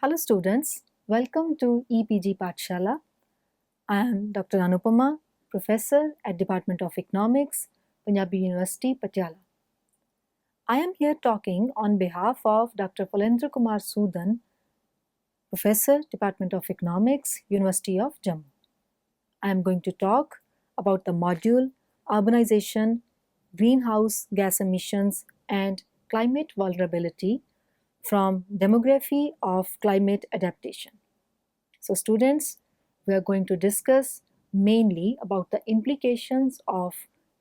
Hello students, welcome to EPG Pathshala. I am Dr. Anupama, Professor at Department of Economics, Punjabi University, Patiala. I am here talking on behalf of Dr. Phalendra Kumar Sudan, Professor, Department of Economics, University of Jammu. I am going to talk about the module Urbanization, Greenhouse Gas Emissions and Climate Vulnerability from Demography of Climate Adaptation. So students, we are going to discuss mainly about the implications of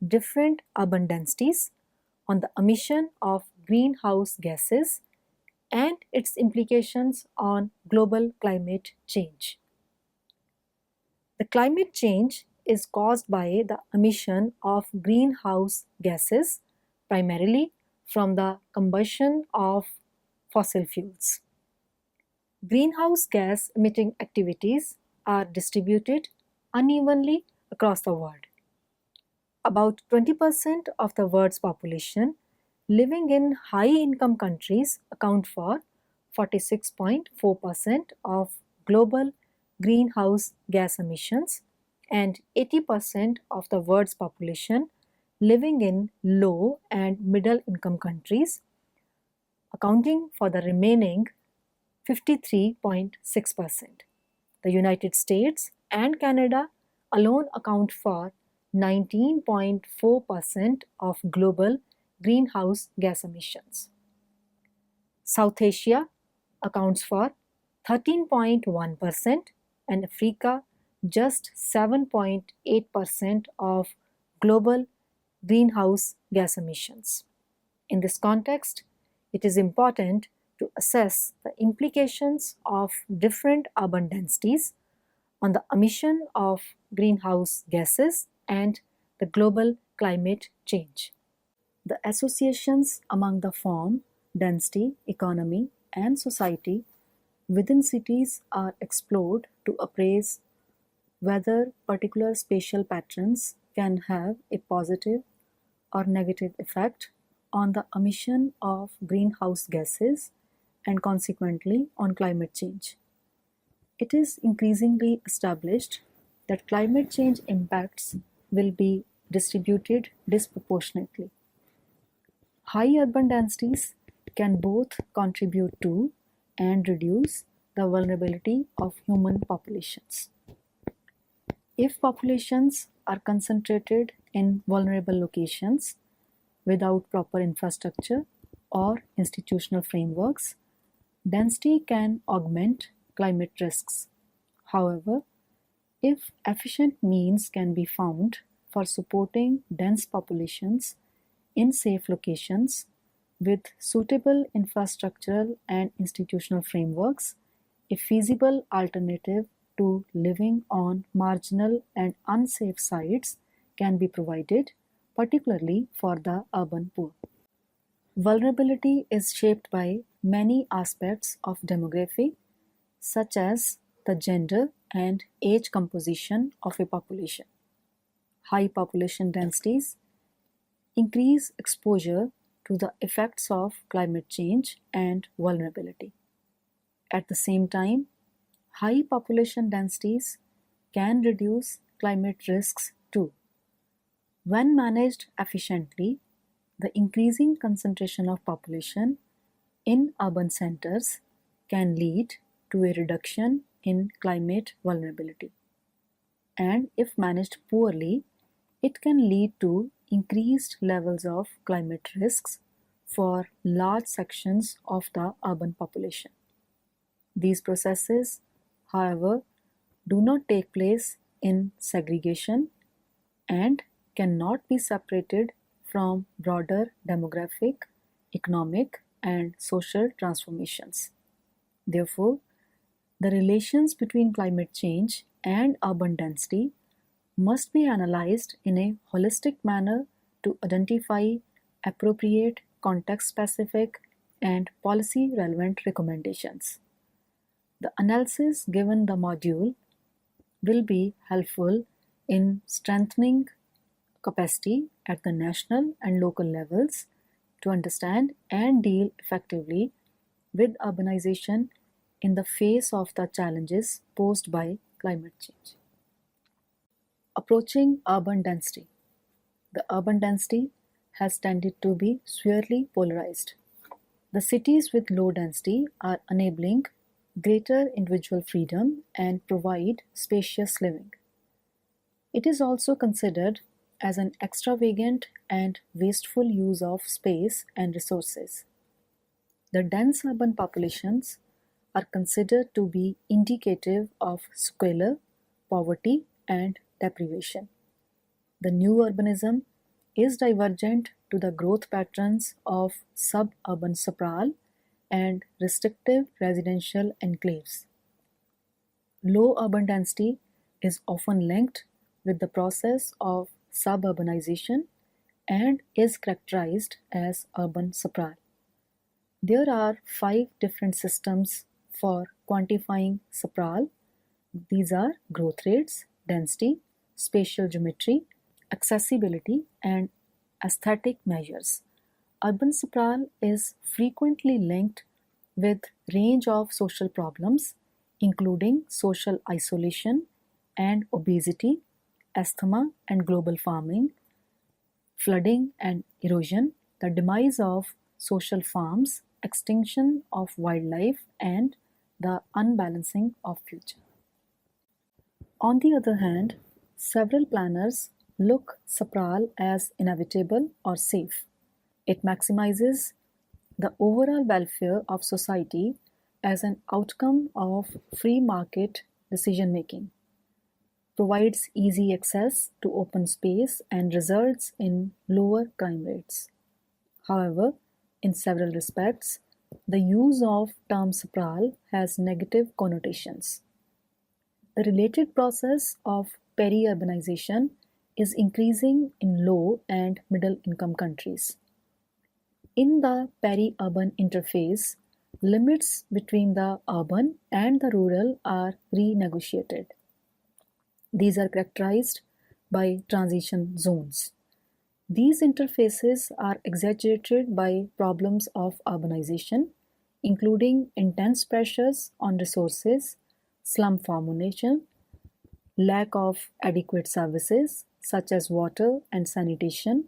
different urban densities on the emission of greenhouse gases and its implications on global climate change. The climate change is caused by the emission of greenhouse gases, primarily from the combustion of fossil fuels. Greenhouse gas emitting activities are distributed unevenly across the world. About 20% of the world's population living in high-income countries account for 46.4% of global greenhouse gas emissions, and 80% of the world's population living in low and middle-income countries, accounting for the remaining 53.6%. The United States and Canada alone account for 19.4% of global greenhouse gas emissions. South Asia accounts for 13.1% and Africa just 7.8% of global greenhouse gas emissions. In this context, it is important to assess the implications of different urban densities on the emission of greenhouse gases and the global climate change. The associations among the form, density, economy, and society within cities are explored to appraise whether particular spatial patterns can have a positive or negative effect on the emission of greenhouse gases and consequently on climate change. It is increasingly established that climate change impacts will be distributed disproportionately. High urban densities can both contribute to and reduce the vulnerability of human populations. If populations are concentrated in vulnerable locations without proper infrastructure or institutional frameworks, density can augment climate risks. However, if efficient means can be found for supporting dense populations in safe locations with suitable infrastructural and institutional frameworks, a feasible alternative to living on marginal and unsafe sites can be provided, particularly for the urban poor. Vulnerability is shaped by many aspects of demography, such as the gender and age composition of a population. High population densities increase exposure to the effects of climate change and vulnerability. At the same time, high population densities can reduce climate risks too. When managed efficiently, the increasing concentration of population in urban centers can lead to a reduction in climate vulnerability. And if managed poorly, it can lead to increased levels of climate risks for large sections of the urban population. These processes, however, do not take place in segregation and cannot be separated from broader demographic, economic, and social transformations. Therefore, the relations between climate change and urban density must be analyzed in a holistic manner to identify appropriate context-specific and policy-relevant recommendations. The analysis given the module will be helpful in strengthening capacity at the national and local levels to understand and deal effectively with urbanization in the face of the challenges posed by climate change. Approaching urban density. The urban density has tended to be severely polarized. The cities with low density are enabling greater individual freedom and provide spacious living. It is also considered as an extravagant and wasteful use of space and resources. The dense urban populations are considered to be indicative of squalor, poverty, and deprivation. The new urbanism is divergent to the growth patterns of suburban sprawl and restrictive residential enclaves. Low urban density is often linked with the process of suburbanization and is characterized as urban sprawl. There are 5 different systems for quantifying sprawl. These are growth rates, density, spatial geometry, accessibility, and aesthetic measures. Urban sprawl is frequently linked with range of social problems including social isolation and obesity, asthma and global warming, flooding and erosion, the demise of social farms, extinction of wildlife, and the unbalancing of future. On the other hand, several planners look sprawl as inevitable or safe. It maximizes the overall welfare of society as an outcome of free market decision making, provides easy access to open space, and results in lower crime rates. However, in several respects, the use of term sprawl has negative connotations. The related process of peri-urbanization is increasing in low and middle income countries. In the peri-urban interface, limits between the urban and the rural are renegotiated. These are characterized by transition zones. These interfaces are exaggerated by problems of urbanization, including intense pressures on resources, slum formation, lack of adequate services such as water and sanitation,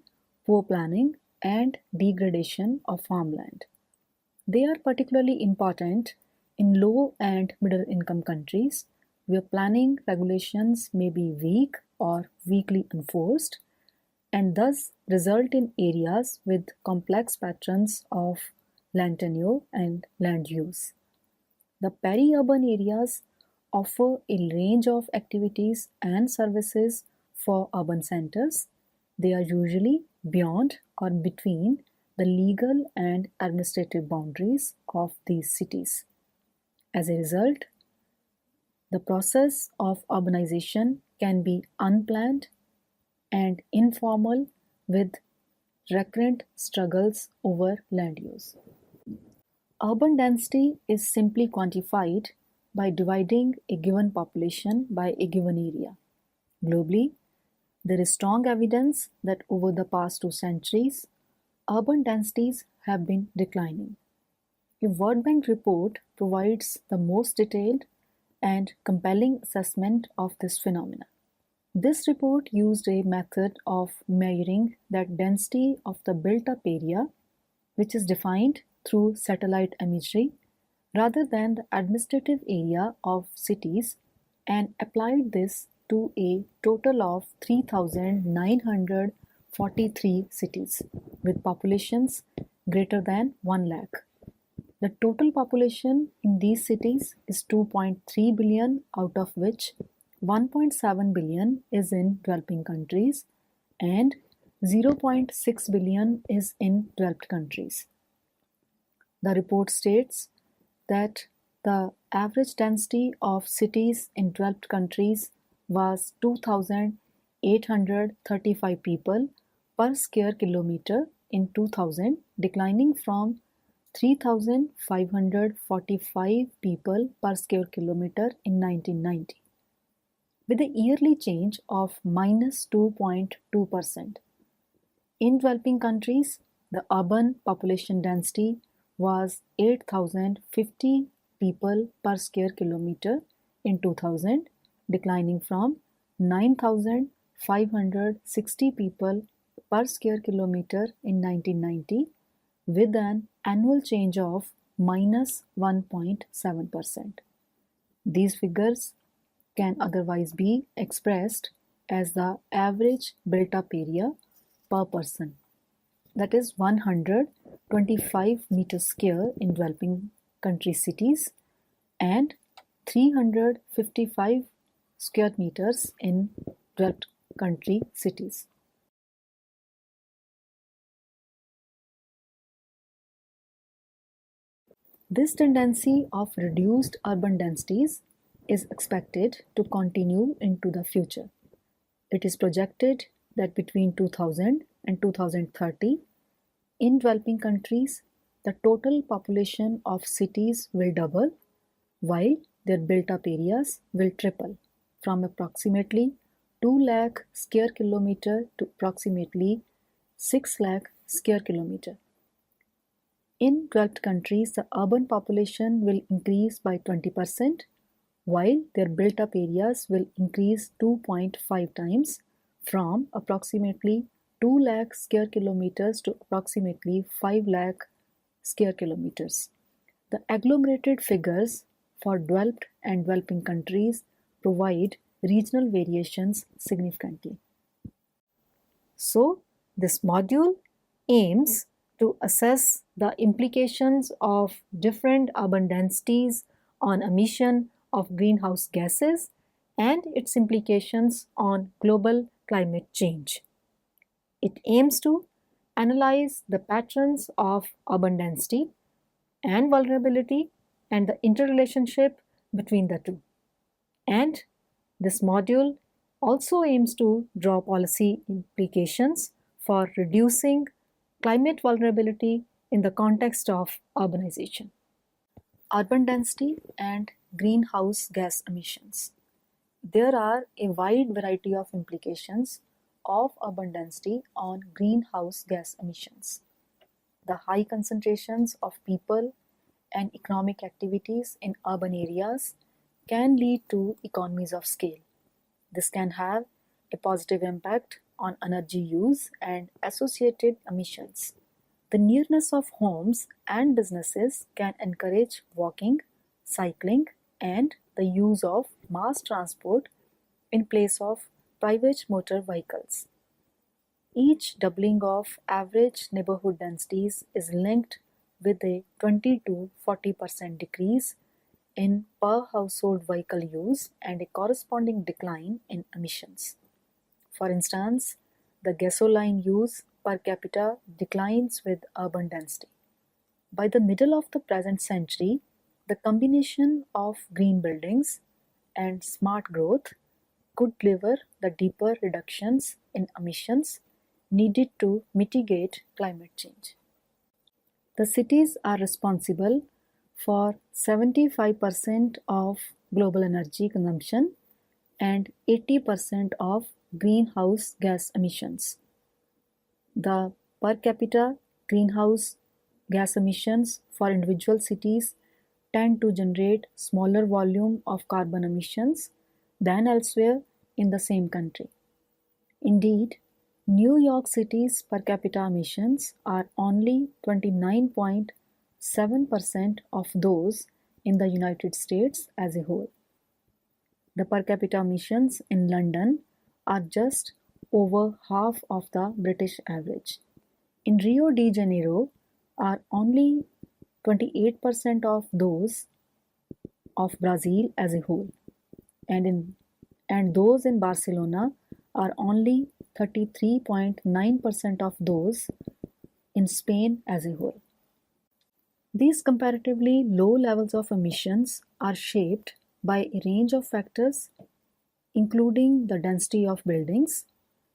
poor planning, and degradation of farmland. They are particularly important in low and middle income countries where planning regulations may be weak or weakly enforced and thus result in areas with complex patterns of land tenure and land use. The peri-urban areas offer a range of activities and services for urban centers. They are usually beyond or between the legal and administrative boundaries of these cities. As a result, the process of urbanization can be unplanned and informal with recurrent struggles over land use. Urban density is simply quantified by dividing a given population by a given area. Globally, there is strong evidence that over the past 2 centuries, urban densities have been declining. A World Bank report provides the most detailed and compelling assessment of this phenomenon. This report used a method of measuring the density of the built-up area, which is defined through satellite imagery, rather than the administrative area of cities, and applied this to a total of 3,943 cities with populations greater than 1 lakh. The total population in these cities is 2.3 billion, out of which 1.7 billion is in developing countries and 0.6 billion is in developed countries. The report states that the average density of cities in developed countries was 2,835 people per square kilometer in 2000, declining from 3,545 people per square kilometer in 1990, with a yearly change of minus 2.2%. In developing countries, the urban population density was 8,050 people per square kilometer in 2000, declining from 9,560 people per square kilometer in 1990, with an annual change of minus 1.7%. These figures can otherwise be expressed as the average built-up area per person, that is 125 meters square in developing country cities and 355 square meters in developed country cities. This tendency of reduced urban densities is expected to continue into the future. It is projected that between 2000 and 2030, in developing countries, the total population of cities will double, while their built-up areas will triple from approximately 2 lakh square kilometer to approximately 6 lakh square kilometer. In developed countries, the urban population will increase by 20%, while their built-up areas will increase 2.5 times from approximately 2 lakh square kilometers to approximately 5 lakh square kilometers. The agglomerated figures for developed and developing countries provide regional variations significantly. So, this module aims to assess the implications of different urban densities on emission of greenhouse gases and its implications on global climate change. It aims to analyze the patterns of urban density and vulnerability and the interrelationship between the two. And this module also aims to draw policy implications for reducing climate vulnerability in the context of urbanization. Urban density and greenhouse gas emissions. There are a wide variety of implications of urban density on greenhouse gas emissions. The high concentrations of people and economic activities in urban areas can lead to economies of scale. This can have a positive impact on energy use and associated emissions. The nearness of homes and businesses can encourage walking, cycling, and the use of mass transport in place of private motor vehicles. Each doubling of average neighborhood densities is linked with a 20 to 40% decrease in per household vehicle use and a corresponding decline in emissions. For instance, the gasoline use per capita declines with urban density. By the middle of the present century, the combination of green buildings and smart growth could deliver the deeper reductions in emissions needed to mitigate climate change. The cities are responsible for 75% of global energy consumption and 80% of greenhouse gas emissions. The per capita greenhouse gas emissions for individual cities tend to generate smaller volume of carbon emissions than elsewhere in the same country. Indeed, New York City's per capita emissions are only 29.7% of those in the United States as a whole. The per capita emissions in London are just over half of the British average. In Rio de Janeiro are only 28% of those of Brazil as a whole, and those in Barcelona are only 33.9% of those in Spain as a whole. These comparatively low levels of emissions are shaped by a range of factors, including the density of buildings,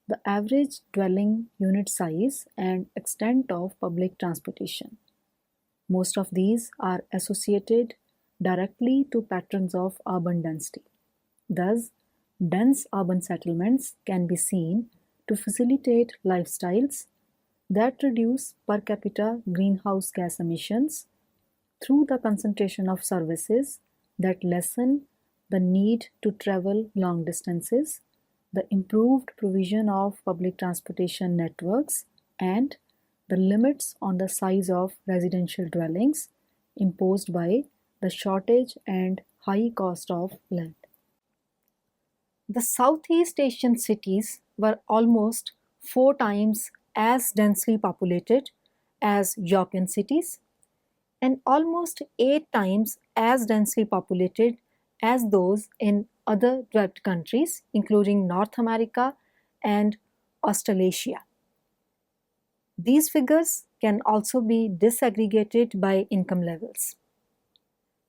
the average dwelling unit size, and extent of public transportation. Most of these are associated directly to patterns of urban density. Thus, dense urban settlements can be seen to facilitate lifestyles that reduce per capita greenhouse gas emissions through the concentration of services that lessen the need to travel long distances, the improved provision of public transportation networks, and the limits on the size of residential dwellings imposed by the shortage and high cost of land. The Southeast Asian cities were almost 4 times as densely populated as European cities and almost 8 times as densely populated as those in other developed countries, including North America and Australasia. These figures can also be disaggregated by income levels.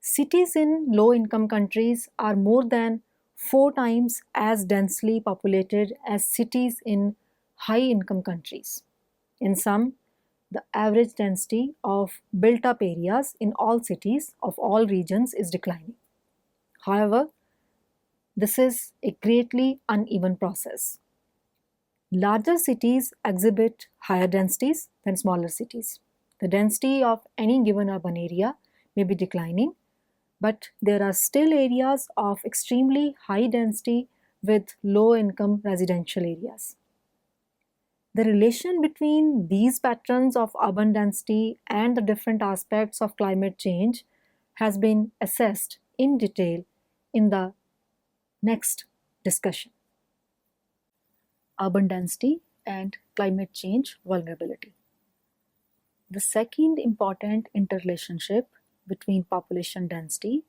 Cities in low income countries are more than 4 times as densely populated as cities in high income countries. In some, the average density of built up areas in all cities of all regions is declining. However, this is a greatly uneven process. Larger cities exhibit higher densities than smaller cities. The density of any given urban area may be declining, but there are still areas of extremely high density with low income residential areas. The relation between these patterns of urban density and the different aspects of climate change has been assessed in detail in the next discussion. Urban density and climate change vulnerability. The second important interrelationship between population density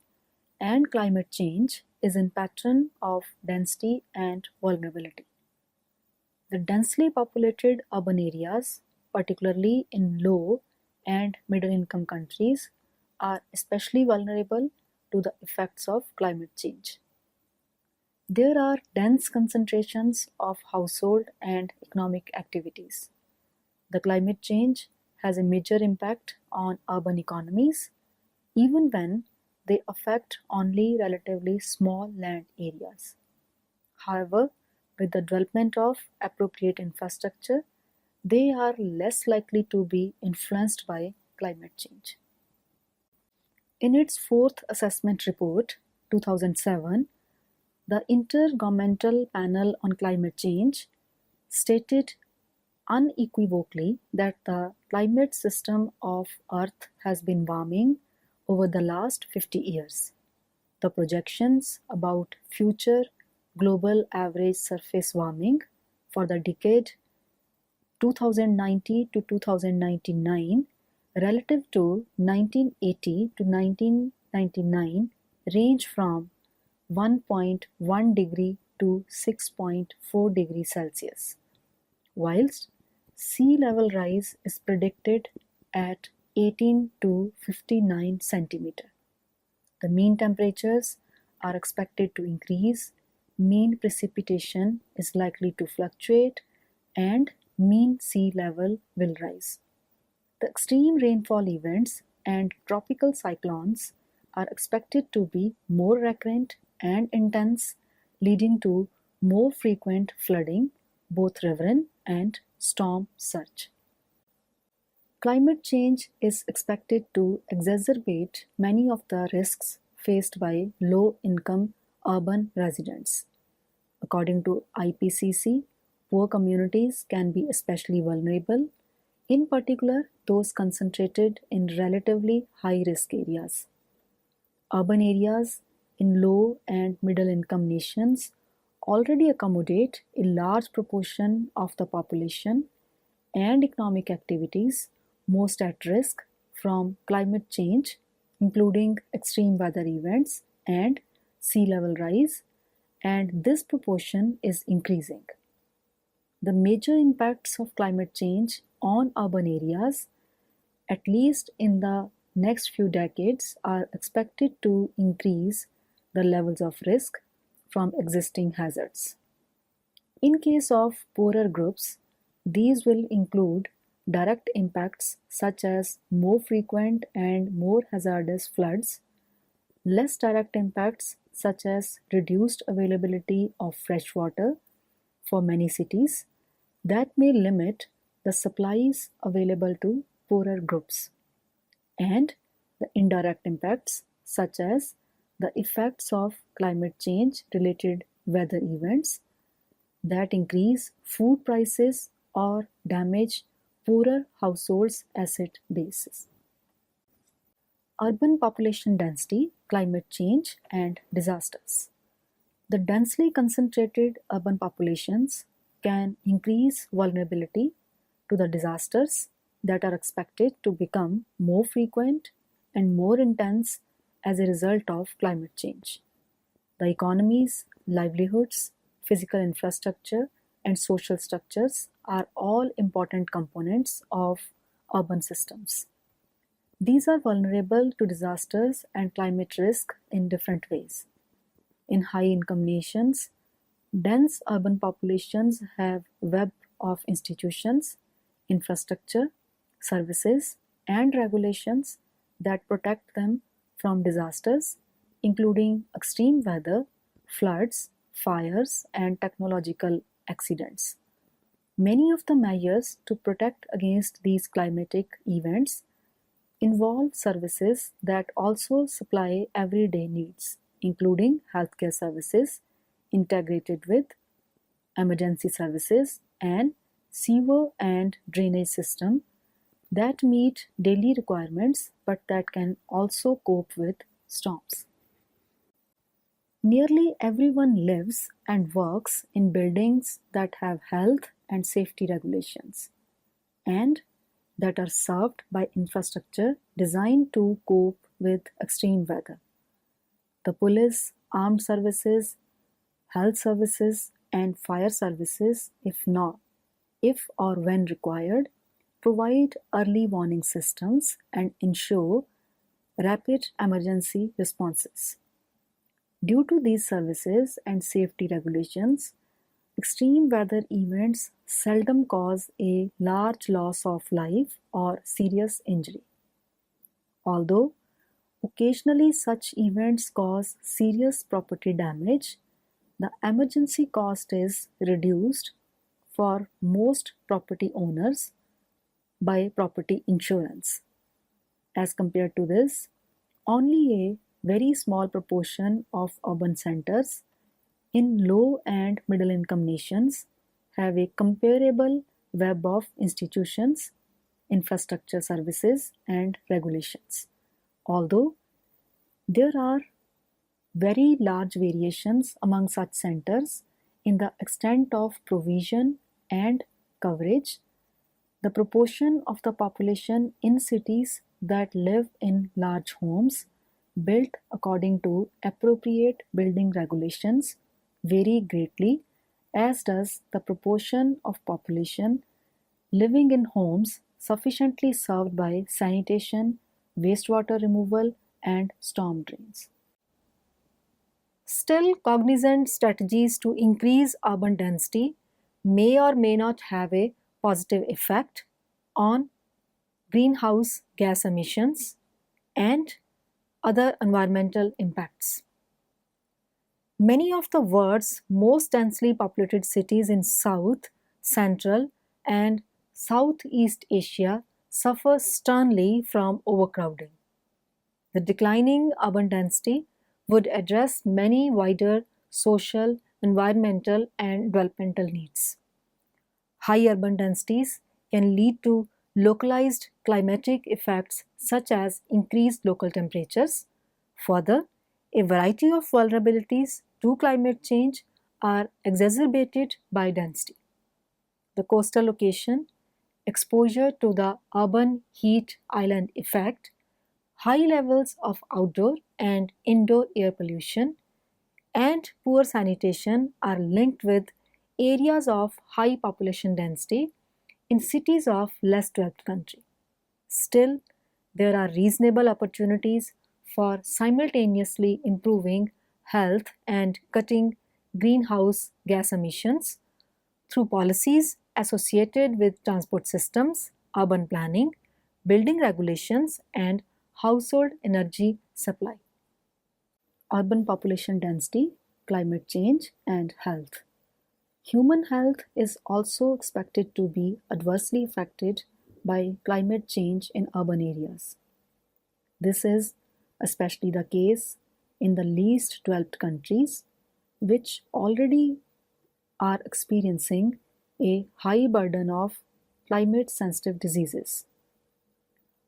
and climate change is in pattern of density and vulnerability. The densely populated urban areas, particularly in low and middle income countries, are especially vulnerable to the effects of climate change. There are dense concentrations of household and economic activities. The climate change has a major impact on urban economies, even when they affect only relatively small land areas. However, with the development of appropriate infrastructure, they are less likely to be influenced by climate change. In its fourth assessment report, 2007, the Intergovernmental Panel on Climate Change stated unequivocally that the climate system of Earth has been warming over the last 50 years. The projections about future global average surface warming for the decade 2090 to 2099 relative to 1980 to 1999 range from 1.1 degree to 6.4 degrees Celsius, whilst sea level rise is predicted at 18 to 59 centimeter. The mean temperatures are expected to increase, mean precipitation is likely to fluctuate, and mean sea level will rise. The extreme rainfall events and tropical cyclones are expected to be more recurrent and intense, leading to more frequent flooding, both riverine and storm surge. Climate change is expected to exacerbate many of the risks faced by low-income urban residents. According to IPCC, poor communities can be especially vulnerable, in particular those concentrated in relatively high-risk areas. Urban areas in low and middle-income nations already accommodate a large proportion of the population and economic activities most at risk from climate change, including extreme weather events and sea level rise, and this proportion is increasing. The major impacts of climate change on urban areas, at least in the next few decades, are expected to increase the levels of risk from existing hazards. In case of poorer groups, these will include direct impacts such as more frequent and more hazardous floods, less direct impacts such as reduced availability of fresh water for many cities that may limit the supplies available to poorer groups, and the indirect impacts, such as the effects of climate change related weather events that increase food prices or damage poorer households' asset bases. Urban population density, climate change, and disasters. The densely concentrated urban populations can increase vulnerability to the disasters that are expected to become more frequent and more intense as a result of climate change. The economies, livelihoods, physical infrastructure, and social structures are all important components of urban systems. These are vulnerable to disasters and climate risk in different ways. In high-income nations, dense urban populations have web of institutions, infrastructure, services, and regulations that protect them from disasters, including extreme weather, floods, fires, and technological accidents. Many of the measures to protect against these climatic events involve services that also supply everyday needs, including healthcare services integrated with emergency services and sewer and drainage system that meet daily requirements but that can also cope with storms. Nearly everyone lives and works in buildings that have health and safety regulations and that are served by infrastructure designed to cope with extreme weather. The police, armed services, health services, and fire services, if or when required, provide early warning systems and ensure rapid emergency responses. Due to these services and safety regulations, extreme weather events seldom cause a large loss of life or serious injury. Although occasionally such events cause serious property damage, the emergency cost is reduced for most property owners by property insurance. As compared to this, only a very small proportion of urban centers in low and middle income nations have a comparable web of institutions, infrastructure services, and regulations. Although there are very large variations among such centers in the extent of provision and coverage, the proportion of the population in cities that live in large homes built according to appropriate building regulations vary greatly, as does the proportion of population living in homes sufficiently served by sanitation, wastewater removal, and storm drains. Still, cognizant strategies to increase urban density may or may not have a positive effect on greenhouse gas emissions and other environmental impacts. Many of the world's most densely populated cities in South, Central, and Southeast Asia suffer sternly from overcrowding. The declining urban density would address many wider social, environmental, and developmental needs. High urban densities can lead to localized climatic effects such as increased local temperatures. Further, a variety of vulnerabilities to climate change are exacerbated by density. The coastal location, exposure to the urban heat island effect, high levels of outdoor and indoor air pollution, and poor sanitation are linked with areas of high population density in cities of less developed country. Still, there are reasonable opportunities for simultaneously improving health and cutting greenhouse gas emissions through policies associated with transport systems, urban planning, building regulations, and household energy supply. Urban population density, climate change, and health. Human health is also expected to be adversely affected by climate change in urban areas. This is especially the case in the least developed countries, which already are experiencing a high burden of climate sensitive diseases.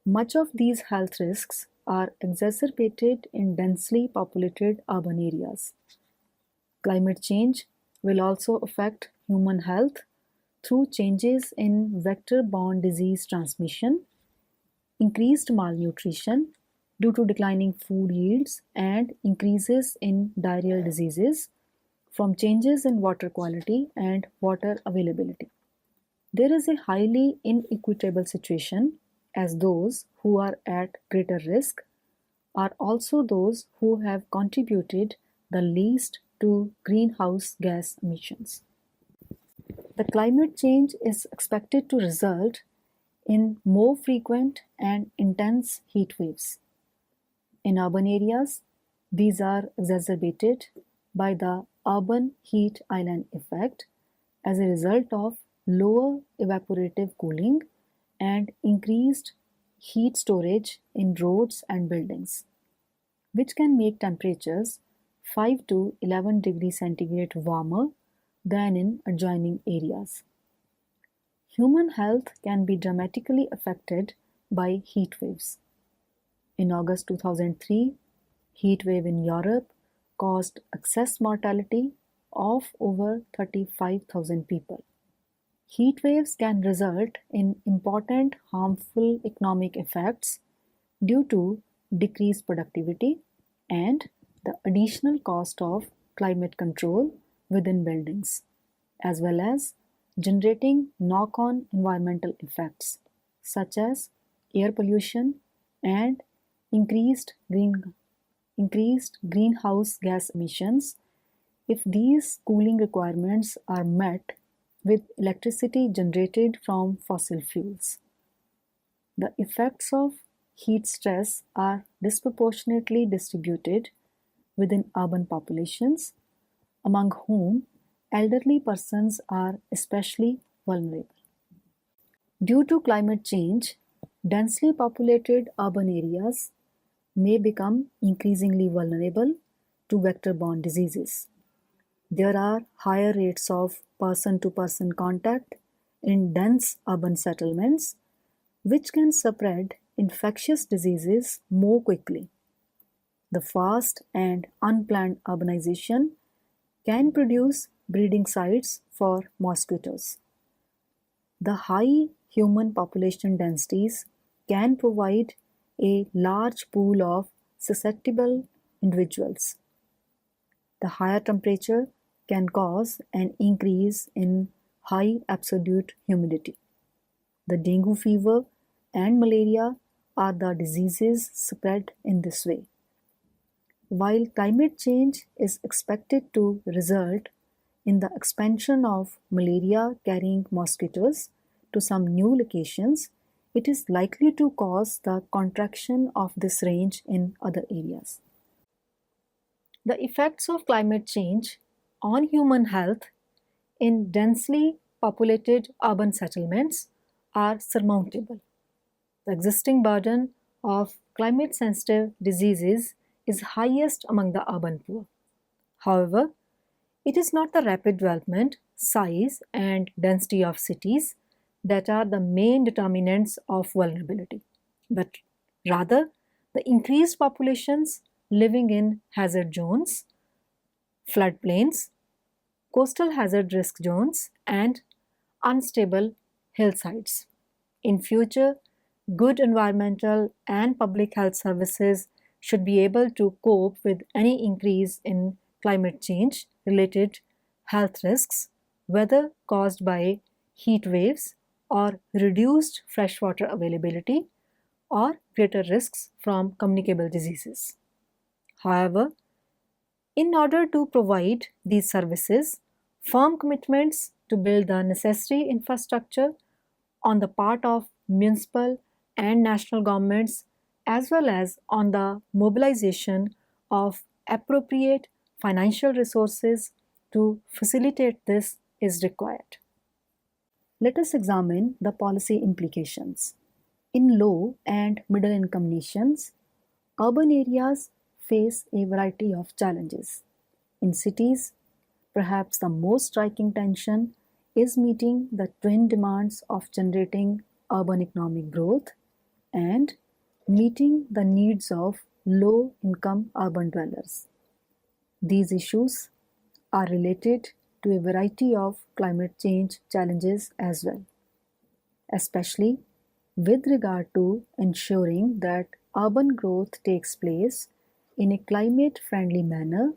Much of these health risks are exacerbated in densely populated urban areas. Climate change will also affect human health through changes in vector-borne disease transmission, increased malnutrition due to declining food yields, and increases in diarrheal diseases from changes in water quality and water availability. There is a highly inequitable situation, as those who are at greater risk are also those who have contributed the least to greenhouse gas emissions. The climate change is expected to result in more frequent and intense heat waves. In urban areas, these are exacerbated by the urban heat island effect as a result of lower evaporative cooling and increased heat storage in roads and buildings, which can make temperatures 5 to 11 degrees centigrade warmer than in adjoining areas. Human health can be dramatically affected by heat waves. In August 2003, heat wave in Europe caused excess mortality of over 35,000 people. Heat waves can result in important harmful economic effects due to decreased productivity and the additional cost of climate control within buildings, as well as generating knock-on environmental effects such as air pollution and increased greenhouse gas emissions if these cooling requirements are met with electricity generated from fossil fuels. The effects of heat stress are disproportionately distributed within urban populations, among whom elderly persons are especially vulnerable. Due to climate change, densely populated urban areas may become increasingly vulnerable to vector-borne diseases. There are higher rates of person-to-person contact in dense urban settlements, which can spread infectious diseases more quickly. The fast and unplanned urbanization can produce breeding sites for mosquitoes. The high human population densities can provide a large pool of susceptible individuals. The higher temperature can cause an increase in high absolute humidity. The dengue fever and malaria are the diseases spread in this way. While climate change is expected to result in the expansion of malaria-carrying mosquitoes to some new locations, it is likely to cause the contraction of this range in other areas. The effects of climate change on human health in densely populated urban settlements are surmountable. The existing burden of climate-sensitive diseases is highest among the urban poor. However, it is not the rapid development, size, and density of cities that are the main determinants of vulnerability, but rather the increased populations living in hazard zones, floodplains, coastal hazard risk zones, and unstable hillsides. In future, good environmental and public health services should be able to cope with any increase in climate change related health risks, whether caused by heat waves or reduced freshwater availability or greater risks from communicable diseases. However, in order to provide these services, firm commitments to build the necessary infrastructure on the part of municipal and national governments, as well as on the mobilization of appropriate financial resources to facilitate this is required. Let us examine the policy implications. In low and middle income nations, urban areas face a variety of challenges. In cities, perhaps the most striking tension is meeting the twin demands of generating urban economic growth and meeting the needs of low income urban dwellers. These issues are related to a variety of climate change challenges as well, especially with regard to ensuring that urban growth takes place in a climate friendly manner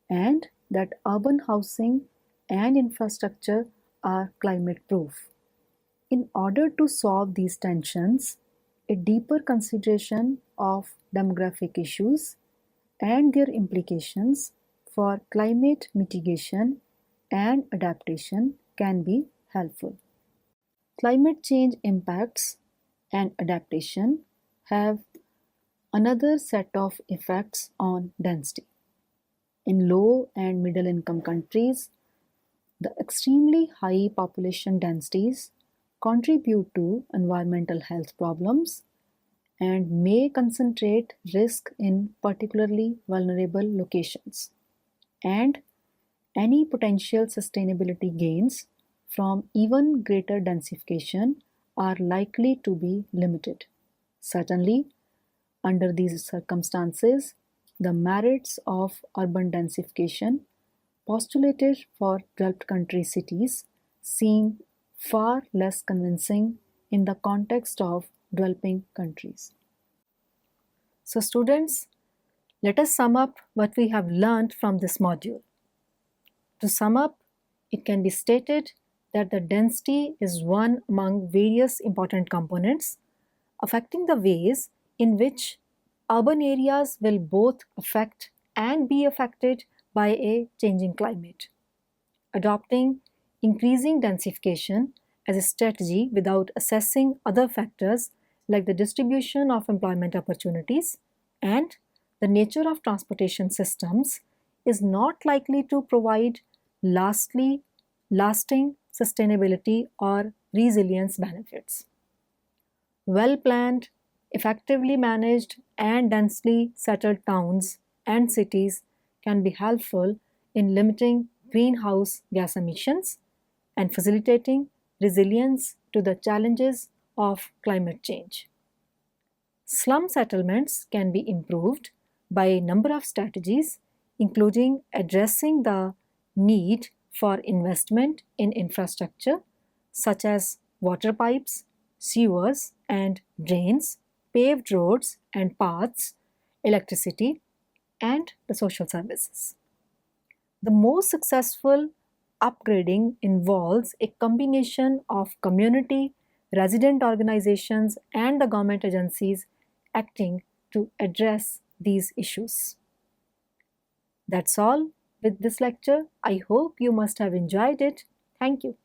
and that urban housing and infrastructure are climate proof. In order to solve these tensions, a deeper consideration of demographic issues and their implications for climate mitigation and adaptation can be helpful. Climate change impacts and adaptation have another set of effects on density. In low and middle income countries, the extremely high population densities contribute to environmental health problems and may concentrate risk in particularly vulnerable locations. And any potential sustainability gains from even greater densification are likely to be limited. Certainly, under these circumstances, the merits of urban densification postulated for developed country cities seem far less convincing in the context of developing countries. So, students, let us sum up what we have learned from this module. To sum up, it can be stated that the density is one among various important components affecting the ways in which urban areas will both affect and be affected by a changing climate. Adopting increasing densification as a strategy without assessing other factors like the distribution of employment opportunities and the nature of transportation systems is not likely to provide lasting sustainability or resilience benefits. Well-planned, effectively managed, and densely settled towns and cities can be helpful in limiting greenhouse gas emissions and facilitating resilience to the challenges of climate change. Slum settlements can be improved by a number of strategies, including addressing the need for investment in infrastructure such as water pipes, sewers and drains, paved roads and paths, electricity, and the social services. The most successful upgrading involves a combination of community, resident organizations, and the government agencies acting to address these issues. That's all with this lecture. I hope you must have enjoyed it. Thank you.